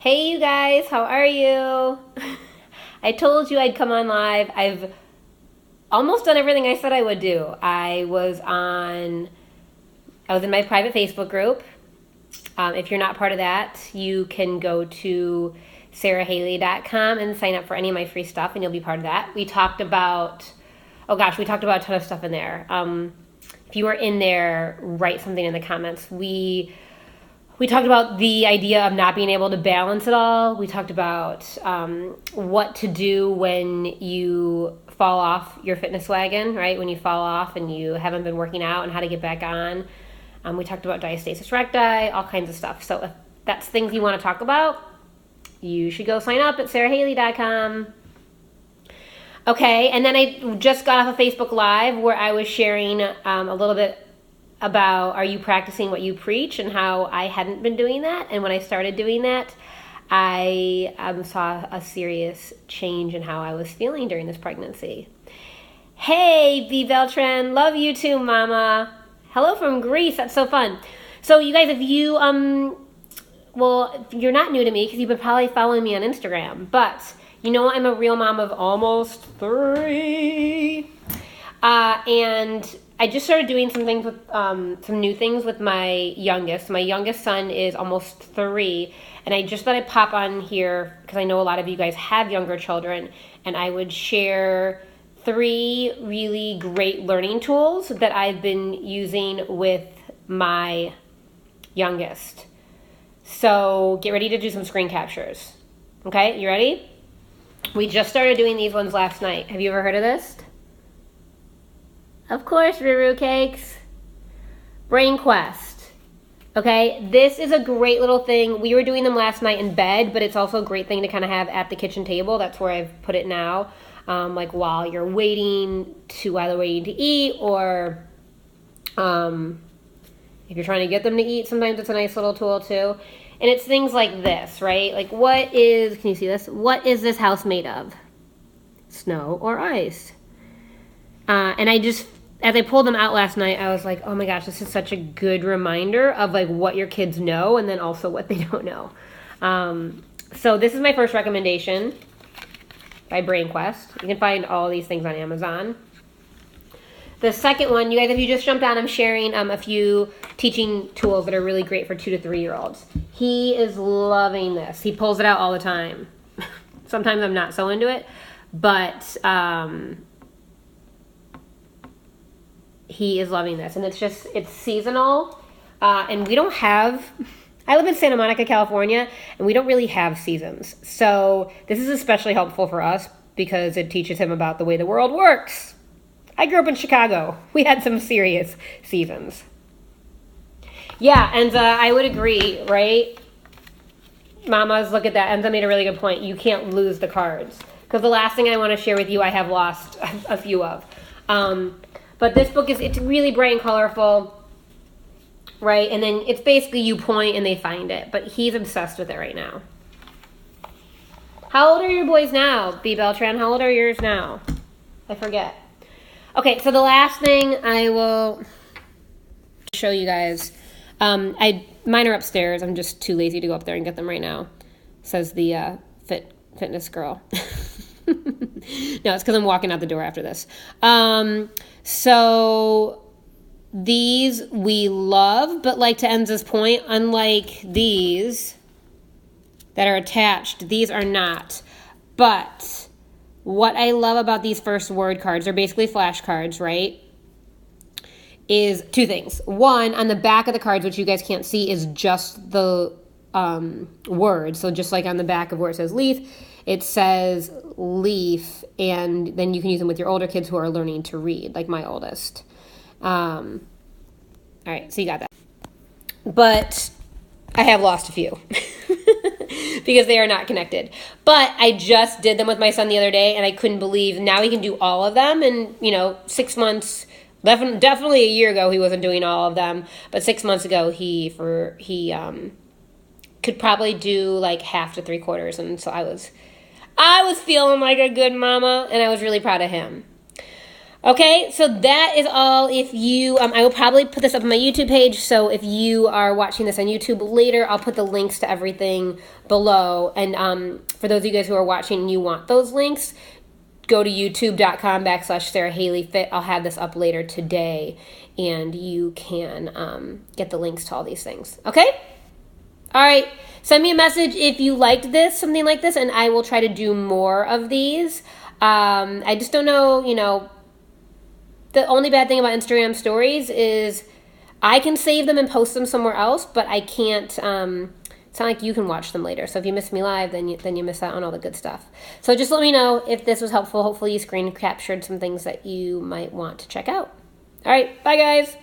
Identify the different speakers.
Speaker 1: Hey you guys, how are you? I told you I'd come on live. I've almost done everything I said I would do. I was in my private Facebook group. If you're not part of that, you can go to sarahaley.com and sign up for any of my free stuff and you'll be part of that. We talked about a ton of stuff in there. If you were in there, write something in the comments. We talked about the idea of not being able to balance it all. We talked about what to do when you fall off your fitness wagon, right? When you fall off and you haven't been working out and how to get back on. We talked about diastasis recti, all kinds of stuff. So if that's things you want to talk about, you should go sign up at sarahaley.com. Okay, and then I just got off a Facebook Live where I was sharing a little bit about are you practicing what you preach and how I hadn't been doing that. And when I started doing that, I saw a serious change in how I was feeling during this pregnancy. Hey, B. Beltran, love you too, Mama. Hello from Greece, that's so fun. So you guys, if you're not new to me because you've been probably following me on Instagram, but you know I'm a real mom of almost 3. And I just started doing some things with some new things with my youngest. My youngest son is almost 3, and I just thought I'd pop on here because I know a lot of you guys have younger children, and I would share 3 really great learning tools that I've been using with my youngest. So get ready to do some screen captures. Okay, you ready? We just started doing these ones last night. Have you ever heard of this? Of course, Ruru Cakes. Brain Quest. Okay, this is a great little thing. We were doing them last night in bed, but it's also a great thing to kind of have at the kitchen table. That's where I've put it now. Like while you're waiting to eat, or if you're trying to get them to eat, sometimes it's a nice little tool too. And it's things like this, right? Like can you see this? What is this house made of? Snow or ice? And as I pulled them out last night, I was like, oh my gosh, this is such a good reminder of like what your kids know and then also what they don't know. So this is my first recommendation by Brain Quest. You can find all these things on Amazon. The second one, you guys, if you just jumped on, I'm sharing a few teaching tools that are really great for 2 to 3-year-olds. He is loving this. He pulls it out all the time. Sometimes I'm not so into it, but he is loving this. And it's seasonal. And I live in Santa Monica, California, and we don't really have seasons. So this is especially helpful for us because it teaches him about the way the world works. I grew up in Chicago. We had some serious seasons. Yeah, and I would agree, right? Mamas, look at that. Enza made a really good point. You can't lose the cards. Because the last thing I want to share with you, I have lost a few of. But this book it's really bright and colorful. Right, and then it's basically you point and they find it. But he's obsessed with it right now. How old are your boys now, B. Beltran? How old are yours now? I forget. Okay, so the last thing I will show you guys. Mine are upstairs. I'm just too lazy to go up there and get them right now, says the fitness girl. No, it's because I'm walking out the door after this. So these we love, but like to Enza's point, unlike these that are attached, these are not. But what I love about these first word cards, they're basically flashcards, right? Is 2 things. One, on the back of the cards, which you guys can't see, is just the word. So just like on the back of where it says leaf, it says leaf, and then you can use them with your older kids who are learning to read, like my oldest. All right, so you got that. But I have lost a few because they are not connected. But I just did them with my son the other day, and I couldn't believe now he can do all of them. And 6 months, definitely a year ago, he wasn't doing all of them. But 6 months ago, he could probably do like half to 3/4. And so I was feeling like a good mama, and I was really proud of him. Okay, so that is all. If you, I will probably put this up on my YouTube page. So if you are watching this on YouTube later, I'll put the links to everything below. And for those of you guys who are watching and you want those links, go to youtube.com/Sara Haley Fit. I'll have this up later today, and you can get the links to all these things. Okay? All right. Send me a message if you liked this, something like this, and I will try to do more of these. I just don't know, the only bad thing about Instagram stories is I can save them and post them somewhere else, but I can't, it's not like you can watch them later. So if you miss me live, then you miss out on all the good stuff. So just let me know if this was helpful. Hopefully you screen captured some things that you might want to check out. All right, bye guys.